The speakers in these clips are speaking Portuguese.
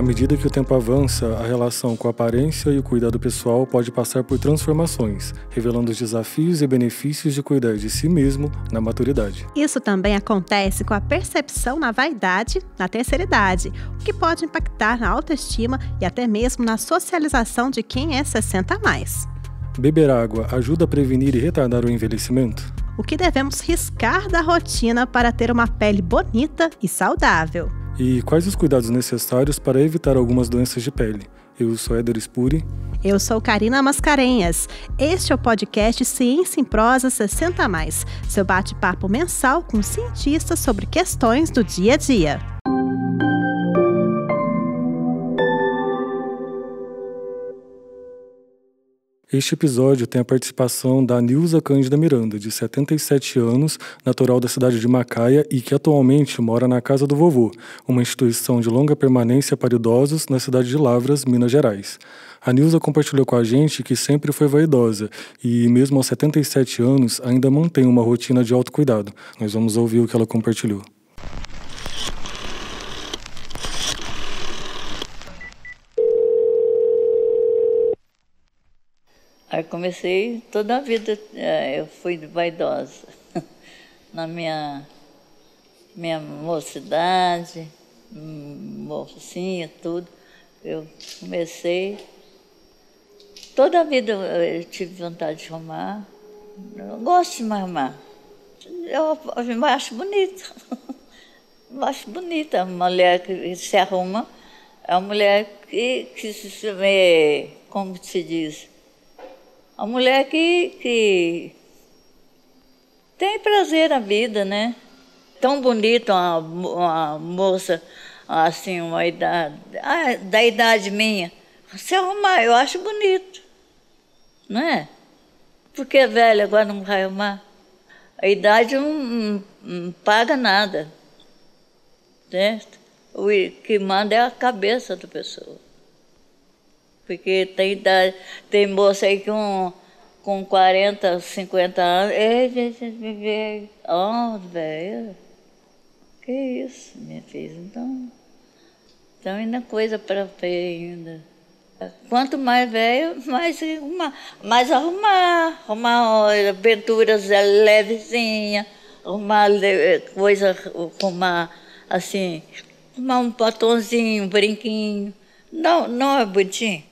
À medida que o tempo avança, a relação com a aparência e o cuidado pessoal pode passar por transformações, revelando os desafios e benefícios de cuidar de si mesmo na maturidade. Isso também acontece com a percepção na vaidade na terceira idade, o que pode impactar na autoestima e até mesmo na socialização de quem é 60 a mais. Beber água ajuda a prevenir e retardar o envelhecimento? O que devemos riscar da rotina para ter uma pele bonita e saudável? E quais os cuidados necessários para evitar algumas doenças de pele? Eu sou Éder Spuri. Eu sou Karina Mascarenhas. Este é o podcast Ciência em Prosa 60 a mais, seu bate-papo mensal com cientistas sobre questões do dia a dia. Este episódio tem a participação da Nilza Cândida Miranda, de 77 anos, natural da cidade de Macaia e que atualmente mora na Casa do Vovô, uma instituição de longa permanência para idosos na cidade de Lavras, Minas Gerais. A Nilza compartilhou com a gente que sempre foi vaidosa e, mesmo aos 77 anos, ainda mantém uma rotina de autocuidado. Nós vamos ouvir o que ela compartilhou. Aí comecei, toda a vida eu fui vaidosa. Na minha mocidade, mocinha, tudo, eu comecei. Toda a vida eu tive vontade de arrumar. Eu gosto de me arrumar. Eu acho bonita. Eu acho bonita a mulher que se arruma. É uma mulher que se vê, como se diz, a mulher que tem prazer na vida, né? Tão bonita uma moça, assim, uma idade, da idade minha. Se arrumar, eu acho bonito, não é? Porque é velha, agora não vai arrumar. A idade não paga nada, certo? O que manda é a cabeça da pessoa. Porque tem moça aí com 40, 50 anos. Velho, que isso, minha filha? Então ainda é coisa para ver ainda. Quanto mais velho, mais arrumar aventuras levezinhas, arrumar coisa, assim, arrumar um batonzinho, um brinquinho. Não é bonitinho?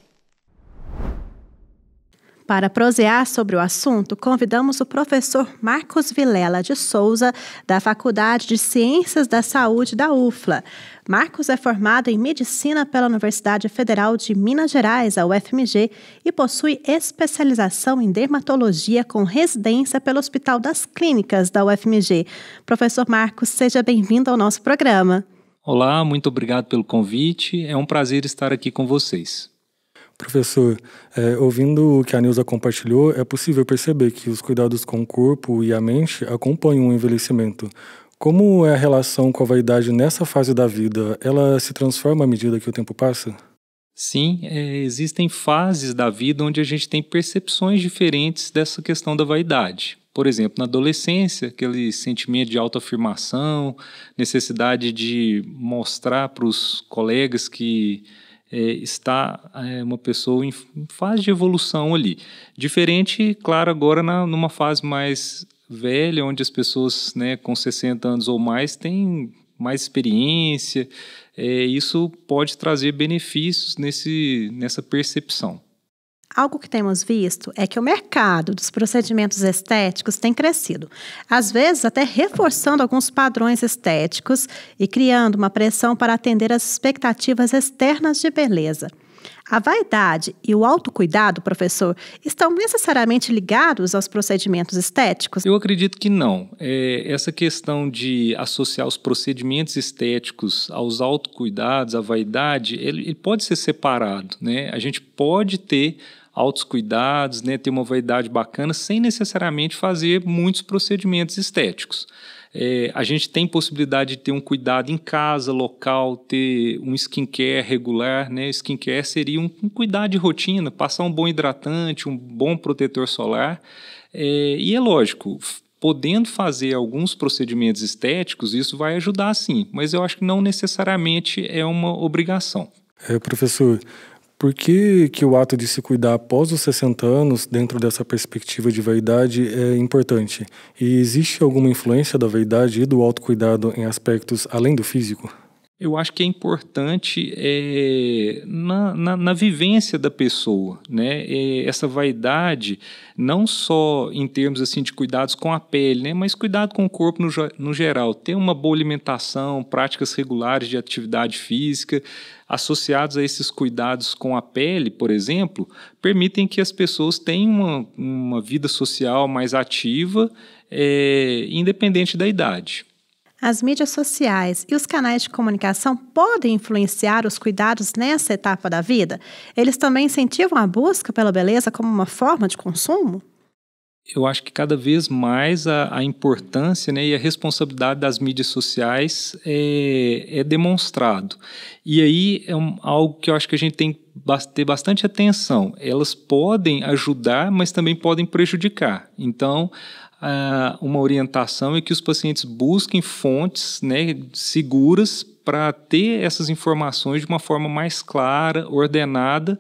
Para prosear sobre o assunto, convidamos o professor Marcos Vilela de Souza, da Faculdade de Ciências da Saúde da UFLA. Marcos é formado em Medicina pela Universidade Federal de Minas Gerais, a UFMG, e possui especialização em dermatologia com residência pelo Hospital das Clínicas da UFMG. Professor Marcos, seja bem-vindo ao nosso programa. Olá, muito obrigado pelo convite. É um prazer estar aqui com vocês. Professor, ouvindo o que a Nilza compartilhou, é possível perceber que os cuidados com o corpo e a mente acompanham o envelhecimento. Como é a relação com a vaidade nessa fase da vida? Ela se transforma à medida que o tempo passa? Sim, existem fases da vida onde a gente tem percepções diferentes dessa questão da vaidade. Por exemplo, na adolescência, aquele sentimento de autoafirmação, necessidade de mostrar para os colegas que está uma pessoa em fase de evolução ali. Diferente, claro, agora numa fase mais velha, onde as pessoas, né, com 60 anos ou mais têm mais experiência. Isso pode trazer benefícios nessa percepção. Algo que temos visto é que o mercado dos procedimentos estéticos tem crescido, às vezes até reforçando alguns padrões estéticos e criando uma pressão para atender às expectativas externas de beleza. A vaidade e o autocuidado, professor, estão necessariamente ligados aos procedimentos estéticos? Eu acredito que não. Essa questão de associar os procedimentos estéticos aos autocuidados, à vaidade, ele pode ser separado, né? A gente pode ter altos cuidados, né, ter uma vaidade bacana, sem necessariamente fazer muitos procedimentos estéticos. A gente tem possibilidade de ter um cuidado em casa, local, ter um skincare regular, né? Skincare seria um cuidado de rotina, passar um bom hidratante, um bom protetor solar. E é lógico, podendo fazer alguns procedimentos estéticos, isso vai ajudar sim, mas eu acho que não necessariamente é uma obrigação. Professor, por que o ato de se cuidar após os 60 anos, dentro dessa perspectiva de vaidade, é importante? E existe alguma influência da vaidade e do autocuidado em aspectos além do físico? Eu acho que é importante na vivência da pessoa, né? Essa vaidade, não só em termos assim, de cuidados com a pele, né? Mas cuidado com o corpo no geral. Ter uma boa alimentação, práticas regulares de atividade física, associados a esses cuidados com a pele, por exemplo, permitem que as pessoas tenham uma vida social mais ativa, independente da idade. As mídias sociais e os canais de comunicação podem influenciar os cuidados nessa etapa da vida? Eles também incentivam a busca pela beleza como uma forma de consumo? Eu acho que cada vez mais a importância, né, e a responsabilidade das mídias sociais é demonstrado. E aí é algo que eu acho que a gente tem que ter bastante atenção. Elas podem ajudar, mas também podem prejudicar. Então, uma orientação é que os pacientes busquem fontes, né, seguras para ter essas informações de uma forma mais clara, ordenada,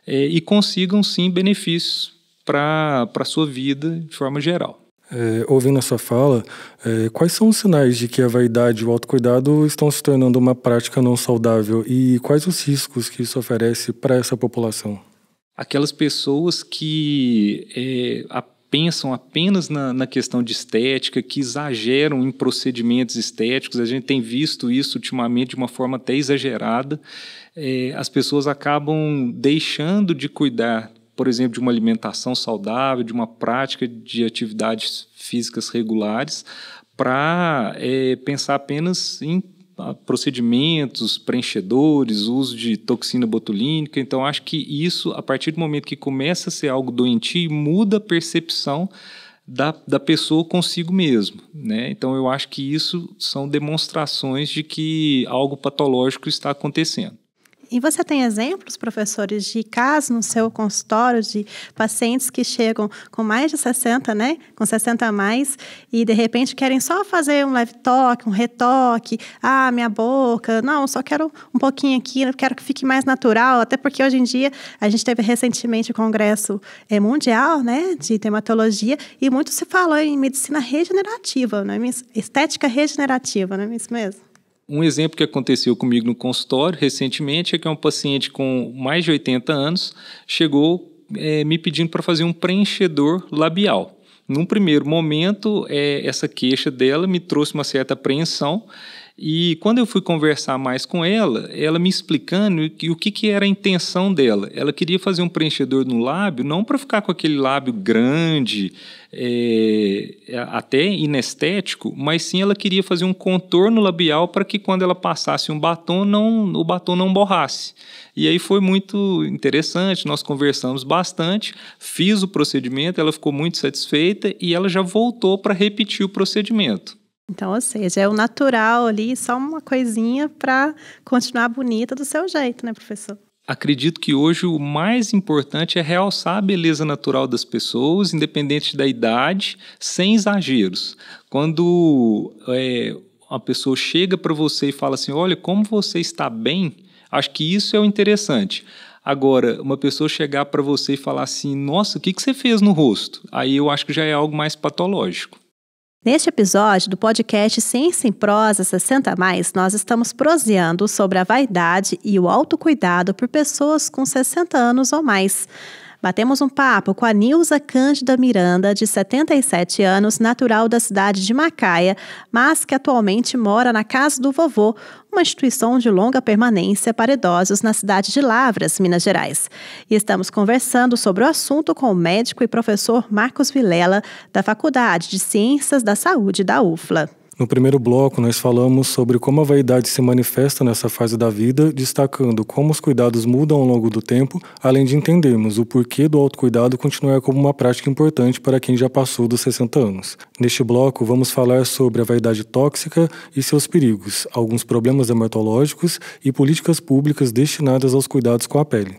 e consigam, sim, benefícios para a sua vida de forma geral. Ouvindo a sua fala, quais são os sinais de que a vaidade e o autocuidado estão se tornando uma prática não saudável e quais os riscos que isso oferece para essa população? Aquelas pessoas que pensam apenas na questão de estética, que exageram em procedimentos estéticos, a gente tem visto isso ultimamente de uma forma até exagerada, as pessoas acabam deixando de cuidar, por exemplo, de uma alimentação saudável, de uma prática de atividades físicas regulares, para pensar apenas em procedimentos, preenchedores, uso de toxina botulínica. Então, acho que isso, a partir do momento que começa a ser algo doentio, muda a percepção da pessoa consigo mesmo, né? Então, eu acho que isso são demonstrações de que algo patológico está acontecendo. E você tem exemplos, professores, de casos no seu consultório de pacientes que chegam com mais de 60, né? Com 60 a mais, e de repente querem só fazer um leve toque, um retoque, minha boca, não, só quero um pouquinho aqui, eu quero que fique mais natural, até porque hoje em dia a gente teve recentemente o Congresso Mundial, né, de Dermatologia, e muito se falou em medicina regenerativa, não é mesmo? Estética regenerativa, não é isso mesmo? Um exemplo que aconteceu comigo no consultório recentemente é que um paciente com mais de 80 anos chegou me pedindo para fazer um preenchedor labial. Num primeiro momento, essa queixa dela me trouxe uma certa apreensão, e quando eu fui conversar mais com ela me explicando o que era a intenção dela. Ela queria fazer um preenchedor no lábio, não para ficar com aquele lábio grande, até inestético, mas sim ela queria fazer um contorno labial para que quando ela passasse um batom, o batom não borrasse. E aí foi muito interessante, nós conversamos bastante, fiz o procedimento, ela ficou muito satisfeita e ela já voltou para repetir o procedimento. Então, ou seja, é o natural ali, só uma coisinha para continuar bonita do seu jeito, né, professor? Acredito que hoje o mais importante é realçar a beleza natural das pessoas, independente da idade, sem exageros. Quando uma pessoa chega para você e fala assim, olha, como você está bem, acho que isso é o interessante. Agora, uma pessoa chegar para você e falar assim, nossa, o que você fez no rosto? Aí eu acho que já é algo mais patológico. Neste episódio do podcast Ciência em Prosa 60+, nós estamos proseando sobre a vaidade e o autocuidado por pessoas com 60 anos ou mais. Batemos um papo com a Nilza Cândida Miranda, de 77 anos, natural da cidade de Macaia, mas que atualmente mora na Casa do Vovô, uma instituição de longa permanência para idosos na cidade de Lavras, Minas Gerais. E estamos conversando sobre o assunto com o médico e professor Marcos Vilela, da Faculdade de Ciências da Saúde da UFLA. No primeiro bloco, nós falamos sobre como a vaidade se manifesta nessa fase da vida, destacando como os cuidados mudam ao longo do tempo, além de entendermos o porquê do autocuidado continuar como uma prática importante para quem já passou dos 60 anos. Neste bloco, vamos falar sobre a vaidade tóxica e seus perigos, alguns problemas dermatológicos e políticas públicas destinadas aos cuidados com a pele.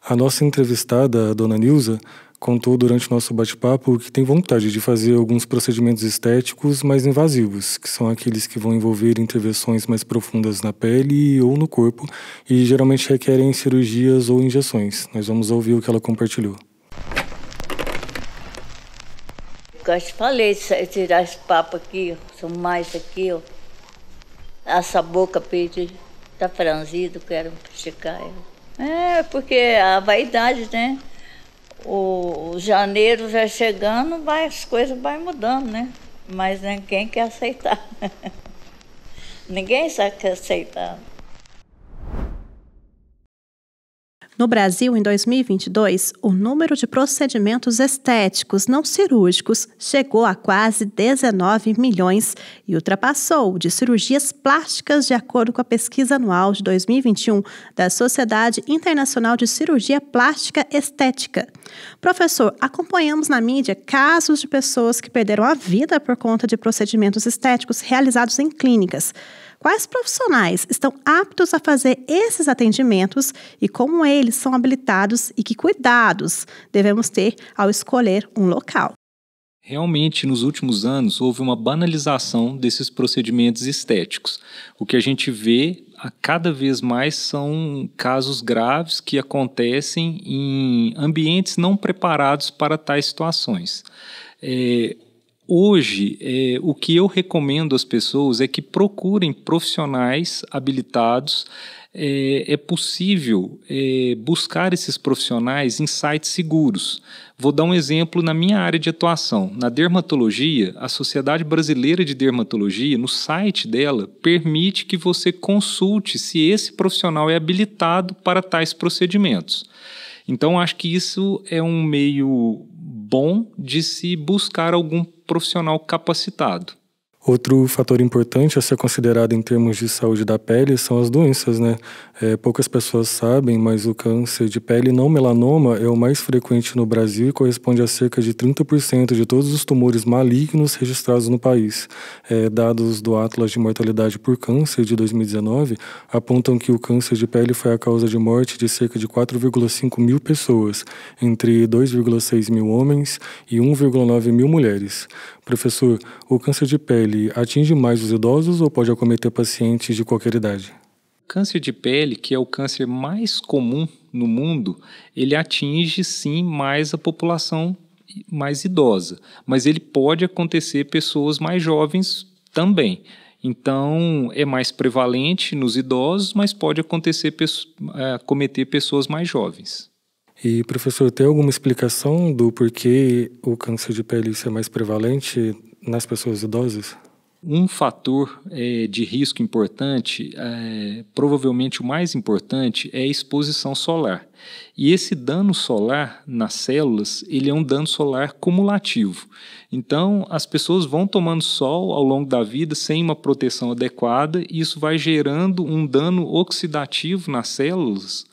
A nossa entrevistada, a dona Nilza, contou durante o nosso bate-papo que tem vontade de fazer alguns procedimentos estéticos mais invasivos, que são aqueles que vão envolver intervenções mais profundas na pele ou no corpo e geralmente requerem cirurgias ou injeções. Nós vamos ouvir o que ela compartilhou. Eu te falei, tirar esse papo aqui, são mais aqui, ó. Essa boca tá franzida, quero esticar ela. Porque a vaidade, né? O janeiro já chegando, as coisas vão mudando, né? Mas ninguém quer aceitar. Ninguém quer aceitar. No Brasil, em 2022, o número de procedimentos estéticos não cirúrgicos chegou a quase 19 milhões e ultrapassou o de cirurgias plásticas, de acordo com a pesquisa anual de 2021 da Sociedade Internacional de Cirurgia Plástica Estética. Professor, acompanhamos na mídia casos de pessoas que perderam a vida por conta de procedimentos estéticos realizados em clínicas. Quais profissionais estão aptos a fazer esses atendimentos e como eles são habilitados e que cuidados devemos ter ao escolher um local? Realmente, nos últimos anos, houve uma banalização desses procedimentos estéticos. O que a gente vê a cada vez mais são casos graves que acontecem em ambientes não preparados para tais situações. Hoje, o que eu recomendo às pessoas é que procurem profissionais habilitados. É possível buscar esses profissionais em sites seguros. Vou dar um exemplo na minha área de atuação. Na dermatologia, a Sociedade Brasileira de Dermatologia, no site dela, permite que você consulte se esse profissional é habilitado para tais procedimentos. Então, acho que isso é um meio bom de se buscar algum profissional capacitado. Outro fator importante a ser considerado em termos de saúde da pele são as doenças, né? Poucas pessoas sabem, mas o câncer de pele não melanoma é o mais frequente no Brasil e corresponde a cerca de 30% de todos os tumores malignos registrados no país. Dados do Atlas de Mortalidade por Câncer de 2019 apontam que o câncer de pele foi a causa de morte de cerca de 4,5 mil pessoas, entre 2,6 mil homens e 1,9 mil mulheres. Professor, o câncer de pele atinge mais os idosos ou pode acometer pacientes de qualquer idade? O câncer de pele, que é o câncer mais comum no mundo, ele atinge sim mais a população mais idosa, mas ele pode acontecer pessoas mais jovens também. Então, é mais prevalente nos idosos, mas pode acometer pessoas mais jovens. E, professor, tem alguma explicação do porquê o câncer de pele é mais prevalente nas pessoas idosas? Um fator de risco importante, provavelmente o mais importante, é a exposição solar. E esse dano solar nas células, ele é um dano solar cumulativo. Então, as pessoas vão tomando sol ao longo da vida sem uma proteção adequada e isso vai gerando um dano oxidativo nas células,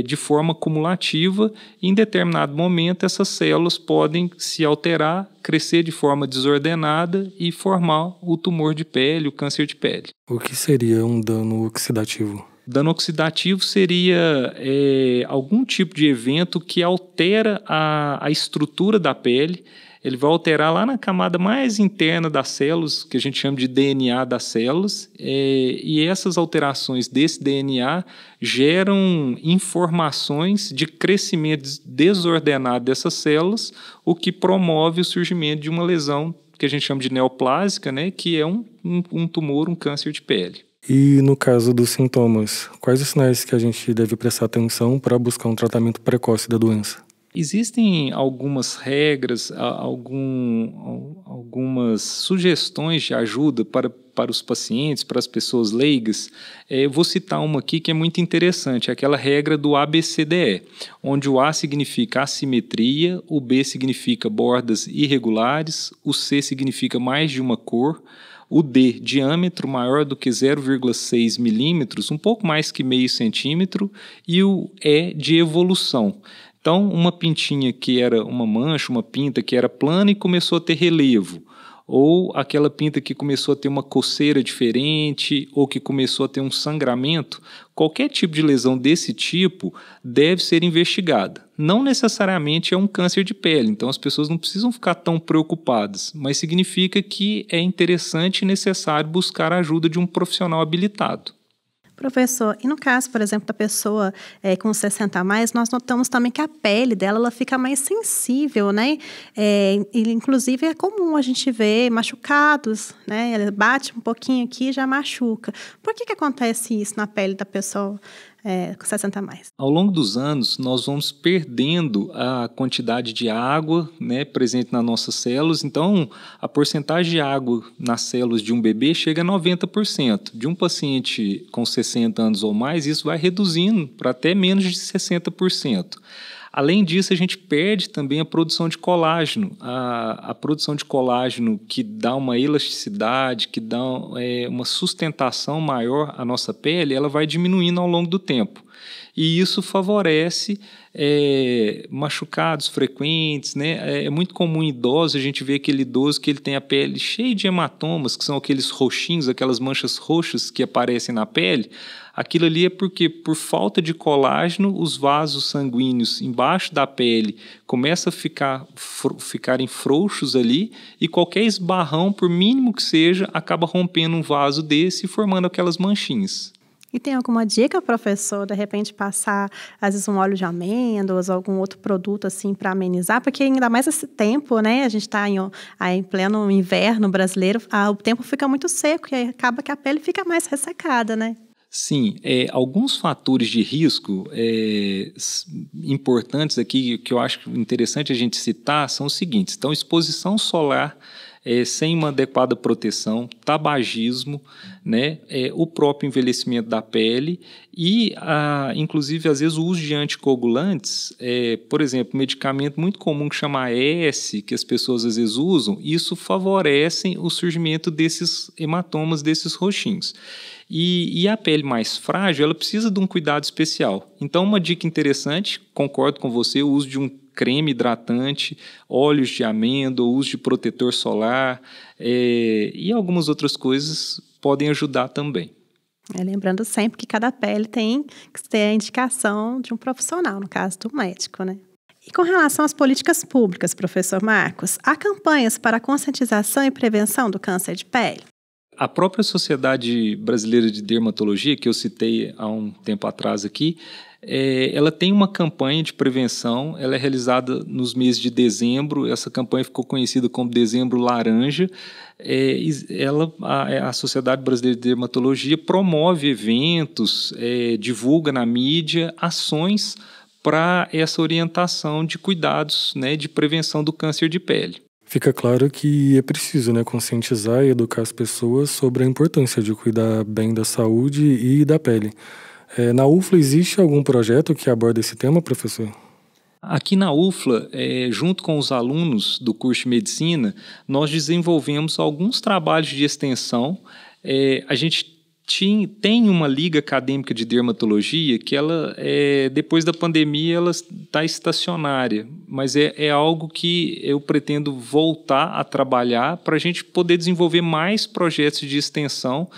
de forma cumulativa, e em determinado momento essas células podem se alterar, crescer de forma desordenada e formar o tumor de pele, o câncer de pele. O que seria um dano oxidativo? Dano oxidativo seria algum tipo de evento que altera a estrutura da pele. Ele vai alterar lá na camada mais interna das células, que a gente chama de DNA das células, e essas alterações desse DNA geram informações de crescimento desordenado dessas células, o que promove o surgimento de uma lesão que a gente chama de neoplásica, né, que é um tumor, um câncer de pele. E no caso dos sintomas, quais os sinais que a gente deve prestar atenção para buscar um tratamento precoce da doença? Existem algumas regras, algumas sugestões de ajuda para os pacientes, para as pessoas leigas. Eu vou citar uma aqui que é muito interessante, aquela regra do ABCDE, onde o A significa assimetria, o B significa bordas irregulares, o C significa mais de uma cor, o D, diâmetro maior do que 0,6 milímetros, um pouco mais que meio centímetro, e o E de evolução. Então, uma pintinha que era uma mancha, uma pinta que era plana e começou a ter relevo. ou aquela pinta que começou a ter uma coceira diferente, ou que começou a ter um sangramento, qualquer tipo de lesão desse tipo deve ser investigada. Não necessariamente é um câncer de pele, então as pessoas não precisam ficar tão preocupadas, mas significa que é interessante e necessário buscar a ajuda de um profissional habilitado. Professor, e no caso, por exemplo, da pessoa com 60 a mais, nós notamos também que a pele dela ela fica mais sensível, né? E, inclusive, é comum a gente ver machucados, né? Ela bate um pouquinho aqui e já machuca. Por que acontece isso na pele da pessoa com 60 a mais? Ao longo dos anos, nós vamos perdendo a quantidade de água, né, presente nas nossas células. Então, a porcentagem de água nas células de um bebê chega a 90%. De um paciente com 60 anos ou mais, isso vai reduzindo para até menos de 60%. Além disso, a gente perde também a produção de colágeno. A produção de colágeno que dá uma elasticidade, que dá uma sustentação maior à nossa pele, ela vai diminuindo ao longo do tempo. E isso favorece machucados frequentes, né? É muito comum em idosos a gente ver aquele idoso que ele tem a pele cheia de hematomas, que são aqueles roxinhos, aquelas manchas roxas que aparecem na pele. Aquilo ali é porque, por falta de colágeno, os vasos sanguíneos embaixo da pele começam a ficarem frouxos ali e qualquer esbarrão, por mínimo que seja, acaba rompendo um vaso desse e formando aquelas manchinhas. E tem alguma dica, professor, de repente passar, às vezes, um óleo de amêndoas, algum outro produto assim para amenizar? Porque ainda mais esse tempo, né? A gente está em pleno inverno brasileiro, o tempo fica muito seco e acaba que a pele fica mais ressecada, né? Sim, alguns fatores de risco importantes aqui que eu acho interessante a gente citar são os seguintes. Então, exposição solar sem uma adequada proteção, tabagismo, né, o próprio envelhecimento da pele e, inclusive, às vezes, o uso de anticoagulantes, por exemplo, um medicamento muito comum que chama AS, que as pessoas às vezes usam, isso favorece o surgimento desses hematomas, desses roxinhos. E a pele mais frágil, ela precisa de um cuidado especial. Então, uma dica interessante, concordo com você, o uso de um creme hidratante, óleos de amêndoa, uso de protetor solar e algumas outras coisas podem ajudar também. Lembrando sempre que cada pele tem que ter a indicação de um profissional, no caso do médico, né? E com relação às políticas públicas, professor Marcos, há campanhas para conscientização e prevenção do câncer de pele? A própria Sociedade Brasileira de Dermatologia, que eu citei há um tempo atrás aqui, ela tem uma campanha de prevenção, ela é realizada nos meses de dezembro, essa campanha ficou conhecida como Dezembro Laranja. A Sociedade Brasileira de Dermatologia promove eventos, divulga na mídia ações para essa orientação de cuidados, né, de prevenção do câncer de pele. Fica claro que é preciso, né, conscientizar e educar as pessoas sobre a importância de cuidar bem da saúde e da pele. Na UFLA existe algum projeto que aborda esse tema, professor? Aqui na UFLA, junto com os alunos do curso de Medicina, nós desenvolvemos alguns trabalhos de extensão. A gente tem uma liga acadêmica de dermatologia que ela, depois da pandemia, ela está estacionária, mas é algo que eu pretendo voltar a trabalhar para a gente poder desenvolver mais projetos de extensão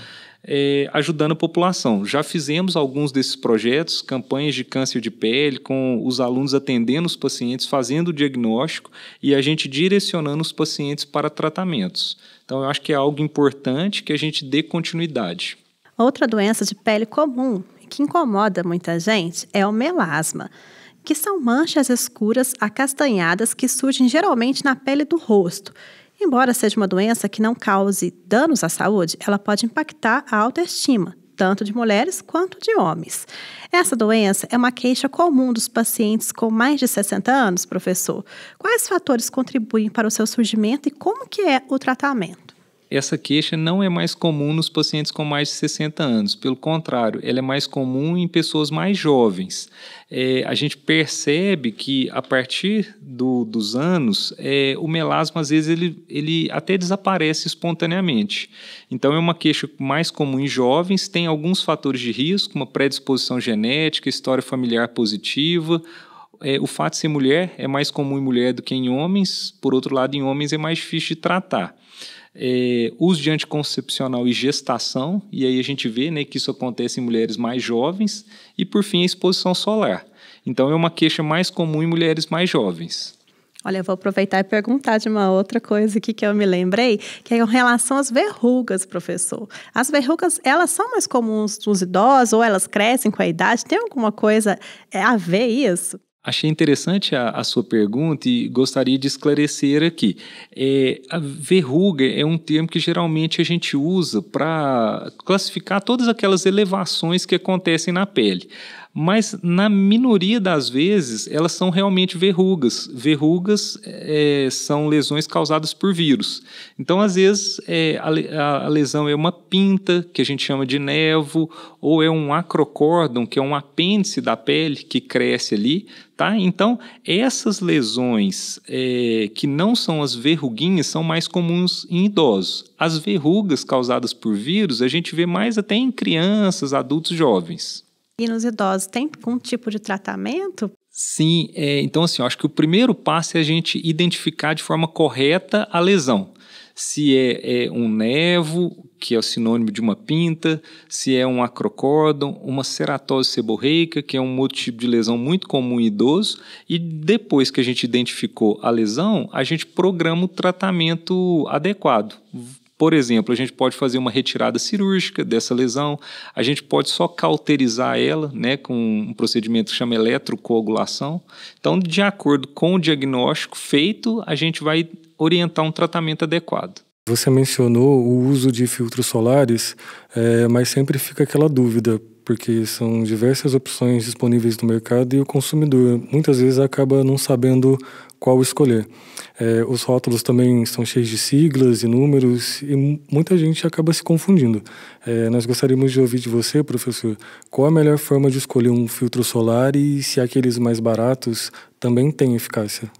ajudando a população. Já fizemos alguns desses projetos, campanhas de câncer de pele, com os alunos atendendo os pacientes, fazendo o diagnóstico e a gente direcionando os pacientes para tratamentos. Então, eu acho que é algo importante que a gente dê continuidade. Outra doença de pele comum que incomoda muita gente é o melasma, que são manchas escuras acastanhadas que surgem geralmente na pele do rosto. Embora seja uma doença que não cause danos à saúde, ela pode impactar a autoestima, tanto de mulheres quanto de homens. Essa doença é uma queixa comum dos pacientes com mais de 60 anos, professor. Quais fatores contribuem para o seu surgimento e como que é o tratamento? Essa queixa não é mais comum nos pacientes com mais de 60 anos. Pelo contrário, ela é mais comum em pessoas mais jovens. A gente percebe que, a partir dos anos, o melasma, às vezes, ele até desaparece espontaneamente. Então, é uma queixa mais comum em jovens, tem alguns fatores de risco, uma predisposição genética, história familiar positiva, O fato de ser mulher é mais comum em mulher do que em homens, por outro lado, em homens é mais difícil de tratar. Uso de anticoncepcional e gestação, e aí a gente vê, né, que isso acontece em mulheres mais jovens, e por fim a exposição solar. Então é uma queixa mais comum em mulheres mais jovens. Olha, eu vou aproveitar e perguntar de uma outra coisa aqui que eu me lembrei, que é com relação às verrugas, professor. As verrugas, elas são mais comuns nos idosos ou elas crescem com a idade? Tem alguma coisa a ver isso? Achei interessante a sua pergunta e gostaria de esclarecer aqui. A verruga é um termo que geralmente a gente usa para classificar todas aquelas elevações que acontecem na pele. Mas, na minoria das vezes, elas são realmente verrugas. Verrugas são lesões causadas por vírus. Então, às vezes, a lesão é uma pinta, que a gente chama de névoa, ou é um acrocórdon, que é um apêndice da pele que cresce ali. Tá? Então, essas lesões que não são as verruguinhas são mais comuns em idosos. As verrugas causadas por vírus, a gente vê mais até em crianças, adultos jovens. E nos idosos, tem algum tipo de tratamento? Sim, então assim, eu acho que o primeiro passo é a gente identificar de forma correta a lesão. Se é um névoa, que é o sinônimo de uma pinta, se é um acrocórdon, uma ceratose seborreica, que é um outro tipo de lesão muito comum em idoso, e depois que a gente identificou a lesão, a gente programa o tratamento adequado. Por exemplo, a gente pode fazer uma retirada cirúrgica dessa lesão, a gente pode só cauterizar ela, né, com um procedimento que chama eletrocoagulação. Então, de acordo com o diagnóstico feito, a gente vai orientar um tratamento adequado. Você mencionou o uso de filtros solares, mas sempre fica aquela dúvida, porque são diversas opções disponíveis no mercado e o consumidor muitas vezes acaba não sabendo qual escolher. Os rótulos também estão cheios de siglas e números e muita gente acaba se confundindo. Nós gostaríamos de ouvir de você, professor, qual a melhor forma de escolher um filtro solar e se aqueles mais baratos também têm eficácia?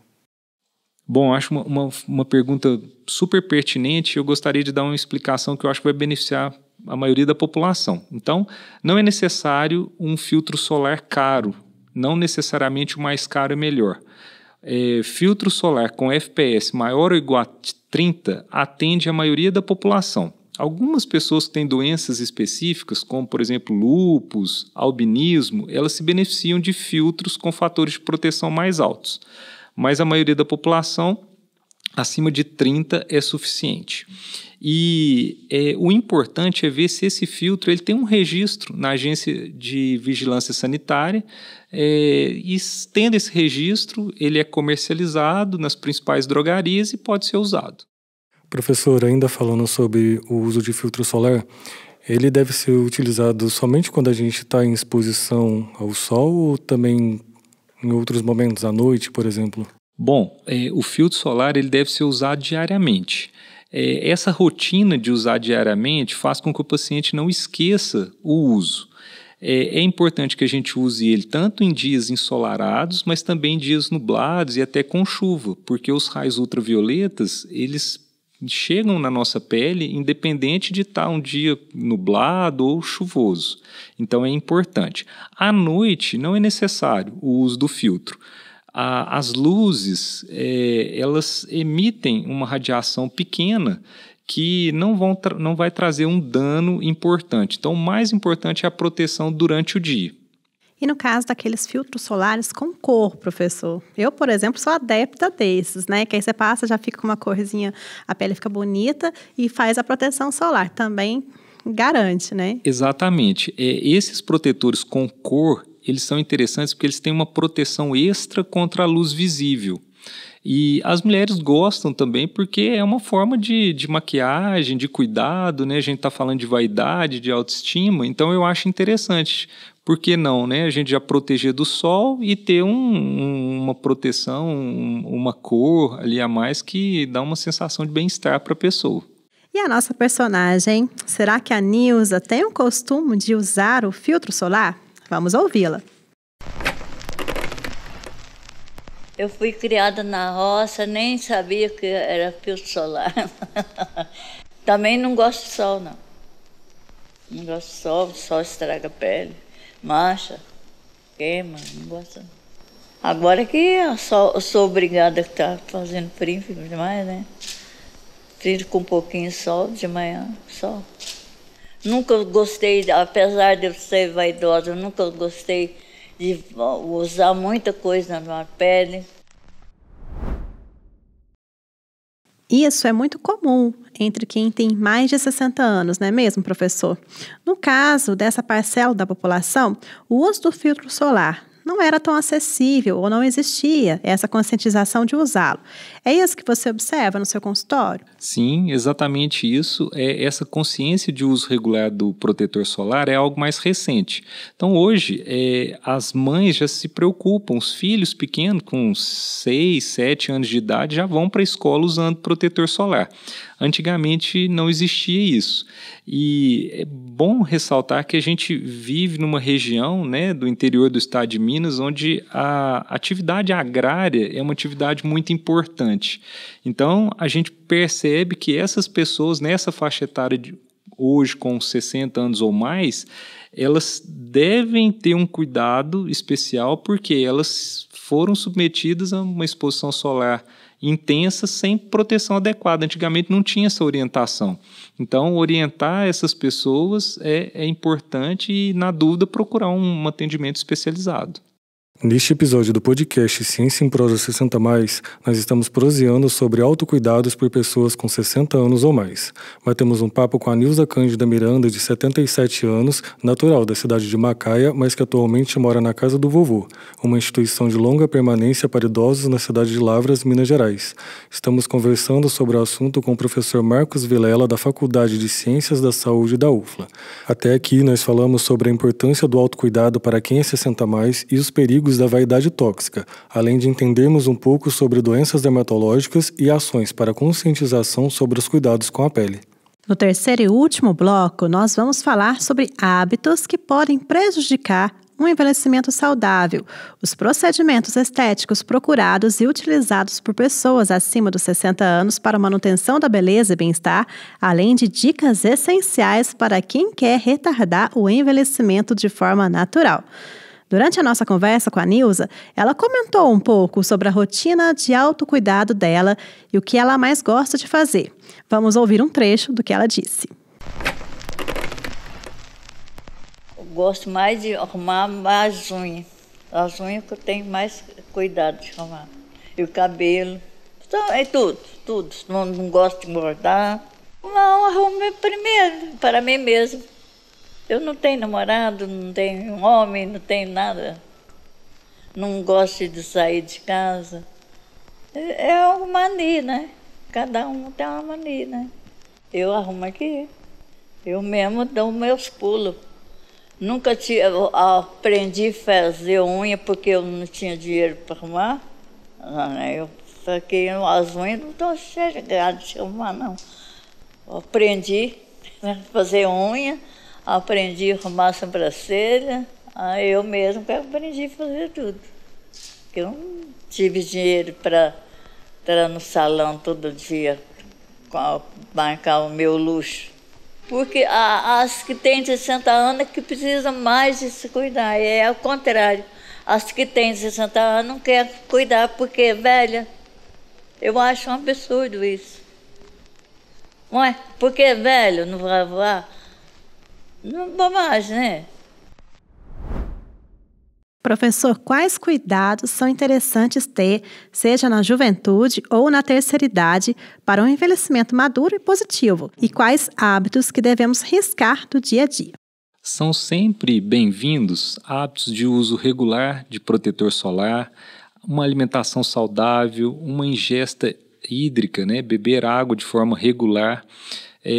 Bom, acho uma pergunta super pertinente. Eu gostaria de dar uma explicação que eu acho que vai beneficiar a maioria da população. Então, não é necessário um filtro solar caro, não necessariamente o mais caro é melhor. Filtro solar com FPS maior ou igual a 30 atende a maioria da população. Algumas pessoas que têm doenças específicas, como por exemplo lúpus, albinismo, elas se beneficiam de filtros com fatores de proteção mais altos. Mas a maioria da população, acima de 30, é suficiente. E o importante é ver se esse filtro ele tem um registro na Agência de Vigilância Sanitária e, tendo esse registro, ele é comercializado nas principais drogarias e pode ser usado. Professor, ainda falando sobre o uso de filtro solar, ele deve ser utilizado somente quando a gente está em exposição ao sol ou também em outros momentos, à noite, por exemplo? Bom, o filtro solar ele deve ser usado diariamente. Essa rotina de usar diariamente faz com que o paciente não esqueça o uso. É importante que a gente use ele tanto em dias ensolarados, mas também em dias nublados e até com chuva, porque os raios ultravioletas, eles chegam na nossa pele independente de estar um dia nublado ou chuvoso. Então é importante. À noite não é necessário o uso do filtro. As luzes, elas emitem uma radiação pequena que não vai trazer um dano importante. Então o mais importante é a proteção durante o dia. E no caso daqueles filtros solares com cor, professor? Eu, por exemplo, sou adepta desses, né? Que aí você passa, já fica com uma corzinha, a pele fica bonita e faz a proteção solar. Também garante, né? Exatamente. Esses protetores com cor, eles são interessantes porque eles têm uma proteção extra contra a luz visível. E as mulheres gostam também porque é uma forma de maquiagem, de cuidado, né? A gente está falando de vaidade, de autoestima, então eu acho interessante. Por que não, né? A gente já proteger do sol e ter uma proteção, uma cor ali a mais que dá uma sensação de bem-estar para a pessoa. E a nossa personagem, será que a Nilza tem o costume de usar o filtro solar? Vamos ouvi-la. Eu fui criada na roça, nem sabia que era filtro solar. Também não gosto de sol, não. Não gosto de sol, o sol estraga a pele, mancha, queima, não gosto. Agora que eu sou obrigada a estar fazendo frio demais, né? Frio com um pouquinho de sol de manhã, só. Nunca gostei, apesar de eu ser vaidosa, eu nunca gostei de usar muita coisa na minha pele. Isso é muito comum entre quem tem mais de 60 anos, não é mesmo, professor? No caso dessa parcela da população, o uso do filtro solar não era tão acessível ou não existia essa conscientização de usá-lo. É isso que você observa no seu consultório? Sim, exatamente isso. Essa consciência de uso regular do protetor solar é algo mais recente. Então, hoje, as mães já se preocupam, os filhos pequenos, com 6, 7 anos de idade, já vão para a escola usando protetor solar. Antigamente não existia isso. E é bom ressaltar que a gente vive numa região, né, do interior do estado de Minas, onde a atividade agrária é uma atividade muito importante. Então, a gente percebe que essas pessoas, nessa faixa etária de hoje, com 60 anos ou mais, elas devem ter um cuidado especial porque elas foram submetidas a uma exposição solar intensa sem proteção adequada. Antigamente não tinha essa orientação. Então, orientar essas pessoas é importante e, na dúvida, procurar um atendimento especializado. Neste episódio do podcast Ciência em Prosa 60+, nós estamos proseando sobre autocuidados por pessoas com 60 anos ou mais. Batemos um papo com a Nilza Cândida Miranda, de 77 anos, natural da cidade de Macaia, mas que atualmente mora na Casa do Vovô, uma instituição de longa permanência para idosos na cidade de Lavras, Minas Gerais. Estamos conversando sobre o assunto com o professor Marcos Vilela, da Faculdade de Ciências da Saúde da UFLA. Até aqui nós falamos sobre a importância do autocuidado para quem é 60+, e os perigos da vaidade tóxica, além de entendermos um pouco sobre doenças dermatológicas e ações para conscientização sobre os cuidados com a pele. No terceiro e último bloco, nós vamos falar sobre hábitos que podem prejudicar um envelhecimento saudável, os procedimentos estéticos procurados e utilizados por pessoas acima dos 60 anos para manutenção da beleza e bem-estar, além de dicas essenciais para quem quer retardar o envelhecimento de forma natural. Durante a nossa conversa com a Nilza, ela comentou um pouco sobre a rotina de autocuidado dela e o que ela mais gosta de fazer. Vamos ouvir um trecho do que ela disse. Eu gosto mais de arrumar as unhas. As unhas que eu tenho mais cuidado de arrumar. E o cabelo. Então, é tudo. Não gosto de bordar. Não, arrumo primeiro, para mim mesmo. Eu não tenho namorado, não tenho homem, não tenho nada. Não gosto de sair de casa. É uma mania, né? Cada um tem uma mania, né? Eu arrumo aqui. Eu mesmo dou meus pulos. Nunca aprendi a fazer unha porque eu não tinha dinheiro para arrumar. Eu fiquei, as unhas não estou chegando de arrumar, não. Eu aprendi a fazer unha. Aprendi a arrumar a sobrancelha, aí eu mesmo que aprendi a fazer tudo. Porque eu não tive dinheiro para estar no salão todo dia, marcar o meu luxo. Porque as que têm 60 anos é que precisam mais de se cuidar, é ao contrário. As que têm 60 anos não querem cuidar porque é velha. Eu acho um absurdo isso. Não é? Porque é velho, não vai voar. Não bobagem, né? Professor, quais cuidados são interessantes ter, seja na juventude ou na terceira idade, para um envelhecimento maduro e positivo? E quais hábitos que devemos riscar do dia a dia? São sempre bem-vindos hábitos de uso regular de protetor solar, uma alimentação saudável, uma ingesta hídrica, né? Beber água de forma regular,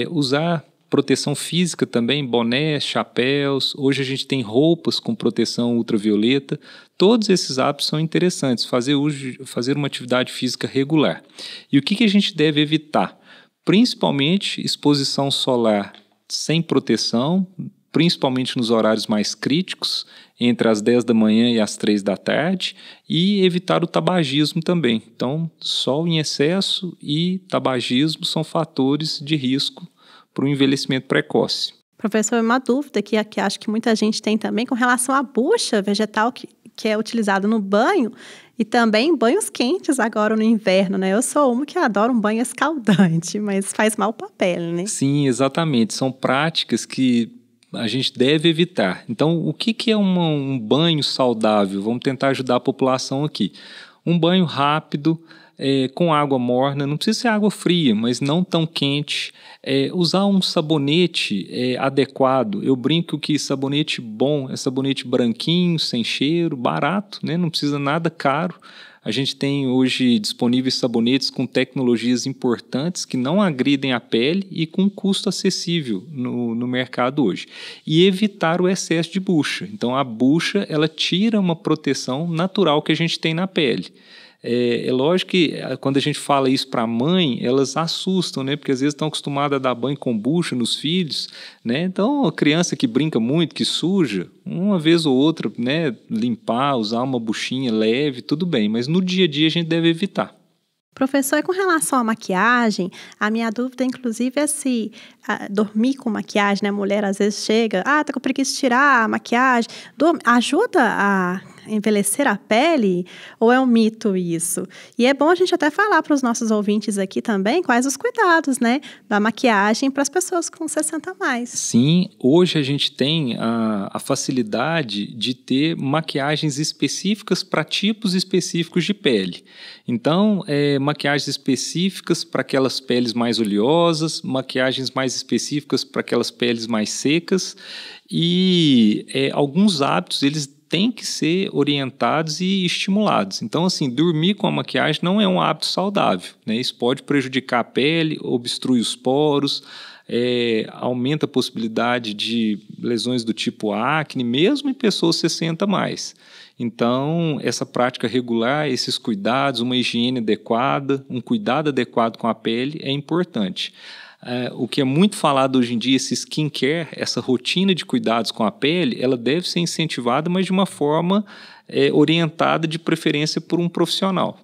usar proteção física também, bonés, chapéus. Hoje a gente tem roupas com proteção ultravioleta. Todos esses hábitos são interessantes, fazer uma atividade física regular. E o que a gente deve evitar? Principalmente exposição solar sem proteção, principalmente nos horários mais críticos, entre as 10 da manhã e as 3 da tarde, e evitar o tabagismo também. Então, sol em excesso e tabagismo são fatores de risco para o envelhecimento precoce. Professor, uma dúvida que acho que muita gente tem também com relação à bucha vegetal que que é utilizado no banho e também banhos quentes agora no inverno, né? Eu sou uma que adora um banho escaldante, mas faz mal para a pele, né? Sim, exatamente. São práticas que a gente deve evitar. Então, o que é um banho saudável? Vamos tentar ajudar a população aqui. Um banho rápido, com água morna, não precisa ser água fria, mas não tão quente. Usar um sabonete adequado. Eu brinco que sabonete bom é sabonete branquinho, sem cheiro, barato, né? Não precisa nada caro. A gente tem hoje disponíveis sabonetes com tecnologias importantes que não agridem a pele e com custo acessível no mercado hoje. E evitar o excesso de bucha. Então, a bucha ela tira uma proteção natural que a gente tem na pele. É lógico que quando a gente fala isso para a mãe, elas assustam, né? Porque às vezes estão acostumadas a dar banho com bucha nos filhos, né? Então, a criança que brinca muito, que suja, uma vez ou outra, né? Limpar, usar uma buchinha leve, tudo bem, mas no dia a dia a gente deve evitar. Professor, e com relação à maquiagem, a minha dúvida, inclusive, é se dormir com maquiagem, né? A mulher às vezes chega, tá com preguiça de tirar a maquiagem, ajuda a envelhecer a pele ou é um mito isso? E é bom a gente até falar para os nossos ouvintes aqui também quais os cuidados, né, da maquiagem para as pessoas com 60 a mais. Sim, hoje a gente tem a facilidade de ter maquiagens específicas para tipos específicos de pele. Então, maquiagens específicas para aquelas peles mais oleosas, maquiagens mais específicas para aquelas peles mais secas e alguns hábitos eles têm que ser orientados e estimulados. Então, assim, dormir com a maquiagem não é um hábito saudável, né? Isso pode prejudicar a pele, obstrui os poros, aumenta a possibilidade de lesões do tipo acne, mesmo em pessoas 60 a mais. Então, essa prática regular, esses cuidados, uma higiene adequada, um cuidado adequado com a pele é importante. O que é muito falado hoje em dia, esse skincare, essa rotina de cuidados com a pele, ela deve ser incentivada, mas de uma forma orientada, de preferência por um profissional.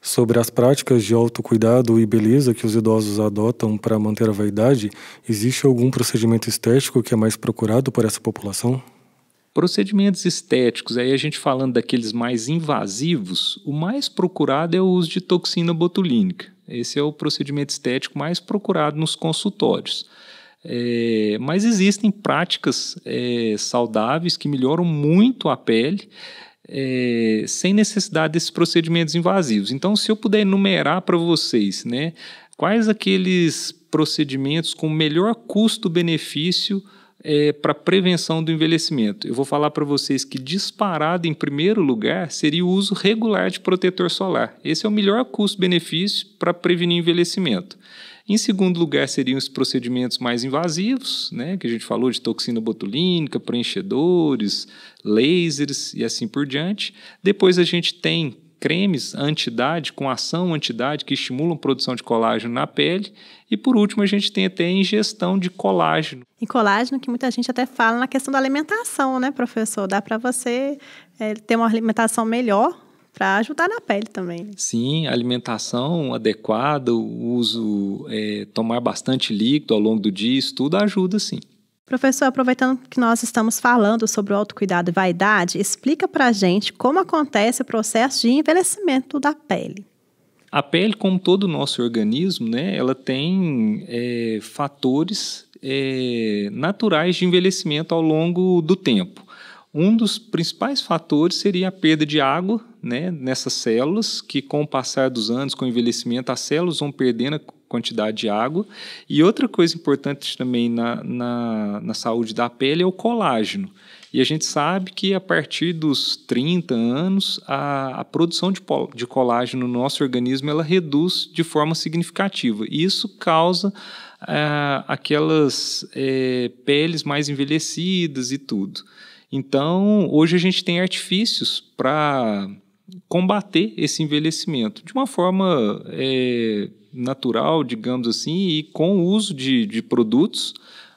Sobre as práticas de autocuidado e beleza que os idosos adotam para manter a vaidade, existe algum procedimento estético que é mais procurado por essa população? Procedimentos estéticos, aí a gente falando daqueles mais invasivos, o mais procurado é o uso de toxina botulínica. Esse é o procedimento estético mais procurado nos consultórios. Mas existem práticas saudáveis que melhoram muito a pele, sem necessidade desses procedimentos invasivos. Então, se eu puder enumerar para vocês, né, quais aqueles procedimentos com melhor custo-benefício para prevenção do envelhecimento. Eu vou falar para vocês que disparado em primeiro lugar seria o uso regular de protetor solar. Esse é o melhor custo-benefício para prevenir envelhecimento. Em segundo lugar seriam os procedimentos mais invasivos, né, que a gente falou de toxina botulínica, preenchedores, lasers e assim por diante. Depois a gente tem cremes anti-idade, com ação anti-idade, que estimulam a produção de colágeno na pele. E, por último, a gente tem até a ingestão de colágeno. E colágeno que muita gente até fala na questão da alimentação, né, professor? Dá para você ter uma alimentação melhor para ajudar na pele também. Sim, alimentação adequada, o uso, tomar bastante líquido ao longo do dia, isso tudo ajuda, sim. Professor, aproveitando que nós estamos falando sobre o autocuidado e vaidade, explica para a gente como acontece o processo de envelhecimento da pele. A pele, como todo o nosso organismo, né, ela tem fatores naturais de envelhecimento ao longo do tempo. Um dos principais fatores seria a perda de água, né, nessas células, que com o passar dos anos, com o envelhecimento, as células vão perdendo a quantidade de água. E outra coisa importante também na saúde da pele é o colágeno. E a gente sabe que a partir dos 30 anos, a produção de colágeno no nosso organismo ela reduz de forma significativa. E isso causa aquelas peles mais envelhecidas e tudo. Então, hoje a gente tem artifícios para combater esse envelhecimento de uma forma natural, digamos assim, e com o uso de produtos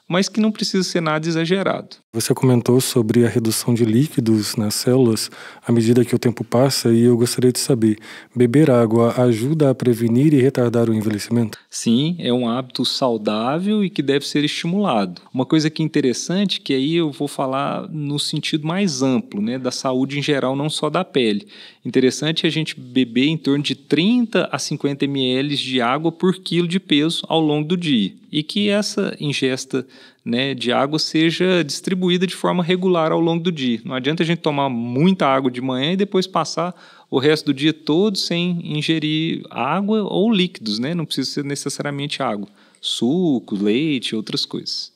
mas que não precisa ser nada exagerado. Você comentou sobre a redução de líquidos nas células à medida que o tempo passa e eu gostaria de saber, beber água ajuda a prevenir e retardar o envelhecimento? Sim, é um hábito saudável e que deve ser estimulado. Uma coisa que é interessante, que aí eu vou falar no sentido mais amplo, né, da saúde em geral, não só da pele. Interessante é a gente beber em torno de 30 a 50 ml de água por quilo de peso ao longo do dia. E que essa ingesta, né, de água seja distribuída de forma regular ao longo do dia. Não adianta a gente tomar muita água de manhã e depois passar o resto do dia todo sem ingerir água ou líquidos, né? Não precisa ser necessariamente água. Suco, leite, outras coisas.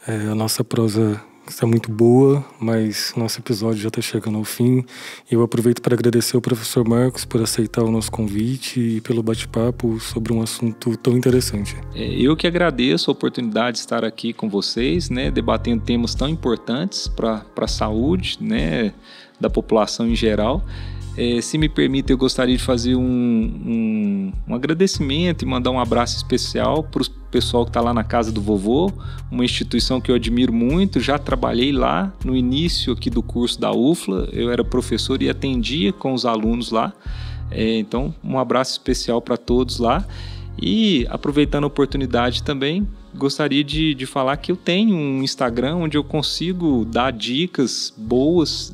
A nossa prosa está muito boa, mas nosso episódio já está chegando ao fim. Eu aproveito para agradecer ao professor Marcos por aceitar o nosso convite e pelo bate-papo sobre um assunto tão interessante. Eu que agradeço a oportunidade de estar aqui com vocês, né, debatendo temas tão importantes para a saúde, né, da população em geral. Se me permite, eu gostaria de fazer um agradecimento e mandar um abraço especial para o pessoal que está lá na Casa do Vovô, uma instituição que eu admiro muito. Já trabalhei lá no início aqui do curso da UFLA, eu era professor e atendia com os alunos lá. Então, um abraço especial para todos lá. E, aproveitando a oportunidade também, gostaria de falar que eu tenho um Instagram onde eu consigo dar dicas boas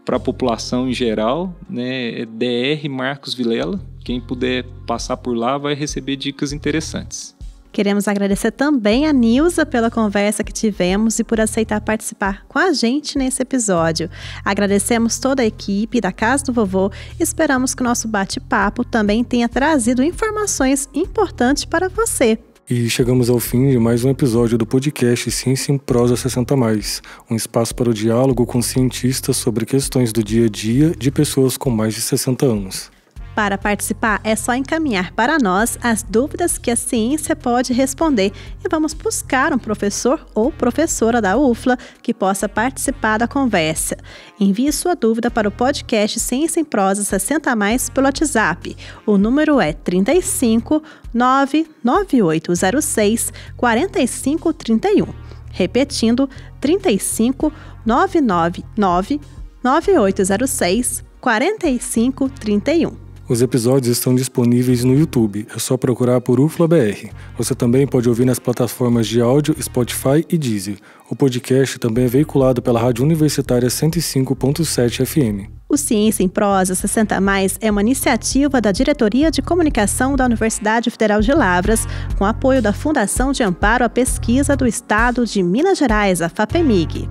para a população em geral, né? Dr. Marcos Vilela. Quem puder passar por lá vai receber dicas interessantes. Queremos agradecer também a Nilza pela conversa que tivemos e por aceitar participar com a gente nesse episódio. Agradecemos toda a equipe da Casa do Vovô e esperamos que o nosso bate-papo também tenha trazido informações importantes para você. E chegamos ao fim de mais um episódio do podcast Ciência em Prosa 60+, um espaço para o diálogo com cientistas sobre questões do dia a dia de pessoas com mais de 60 anos. Para participar, é só encaminhar para nós as dúvidas que a ciência pode responder e vamos buscar um professor ou professora da UFLA que possa participar da conversa. Envie sua dúvida para o podcast Ciência em Prosa 60+ pelo WhatsApp. O número é 35 99806 4531. Repetindo, 35 999 9806 4531. Os episódios estão disponíveis no YouTube, é só procurar por UFLA-BR. Você também pode ouvir nas plataformas de áudio Spotify e Deezer. O podcast também é veiculado pela Rádio Universitária 105.7 FM. O Ciência em Prosa 60+ é uma iniciativa da Diretoria de Comunicação da Universidade Federal de Lavras, com apoio da Fundação de Amparo à Pesquisa do Estado de Minas Gerais, a FAPEMIG.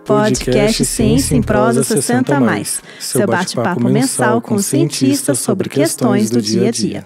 Podcast Ciência em Prosa 60+, seu bate-papo mensal com cientistas sobre questões do dia a dia.